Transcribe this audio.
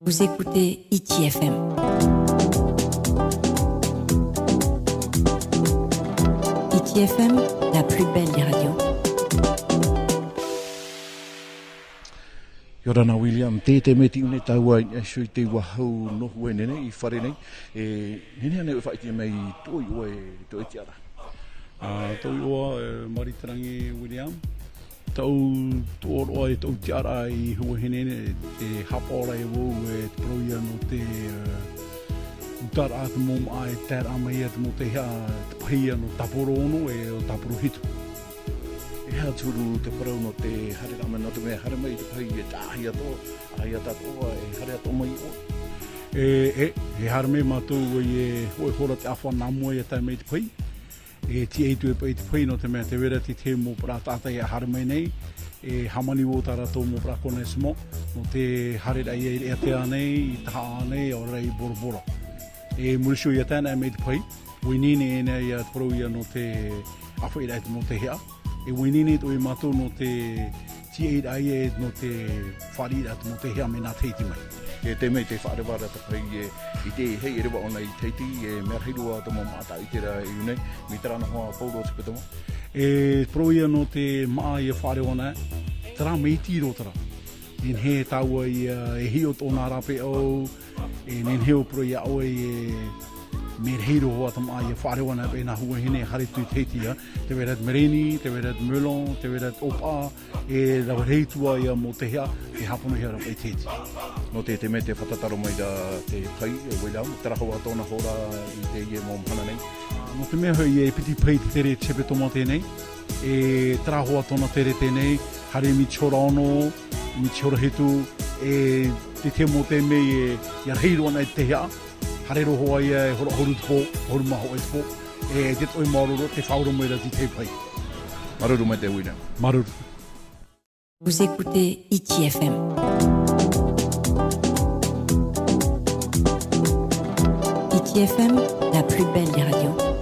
Vous écoutez ITFM. ITFM, la plus belle des radios. Yorana William, te meti une taua i sui te wahau no nene I whare nei. Nene ane whai te mei toi oe toi tiara. Toi oa Maritarangi William. Tau tōro ai tau tiara I huahine te hapora e wou e te proia no te utara atu mom ai tēra mai atu mo te hea te pahia no taporo ono e o taporo hitu. E hea turu te parau no te hare rama no te mea hare mai te pahi e tāhi ato, ai atatoa e hare ato mai o. E hare me mātou e hoi hora te awha nāmua e tai mai te pahi. E ti eitu e pai te whai no te mea te wera ti te mō pra tātai a hare mai nei e hamani wō tā rātou mō pra kone simo no te hare rai e te anei I taha anei o rei boroboro e murisho I a tēnei mei te pai winini e nei a te parau ia no te awha I rai te mō te hea e winini to I mātou no te ti e rai e no te whari rai te mō te hea me nā teiti mai E te mei te whaarewara te pahi e I te hei e rewa ona I teiti e mea heirua to mō māta I te rai unei mi tarana hoa paulo te pitomo. E proia no te maa I a wharewana, tera meiti rotara. Nen he taua I e hio tōna rape au, e nen heo proia au e me heiro hoa ta maa I a wharewana pe nā hua hene hare tui teitia. Te weret mereni, te weret melon, te weret opa, e rawa reitua ia mo te hea, te hapono hea rawa I teiti. No te me te whatataro mai da te pai e William, tera hoa tōna hora I te ie mō mhana nei. No te mea hoi e piti pai te tere tepe toma tēnei, e tera hoa tōna tere tēnei, hare mi chora ono, mi chora hitu, e te te mō te mei e ia reiro ana I te hea, hare roho ai e hora horu te pō, horu maho e te pō, e te toi maroro te whauro mai rati te pai. Maruru mai te William. Maruru. Vous écoutez ITFM. ITFM, la plus belle des radios.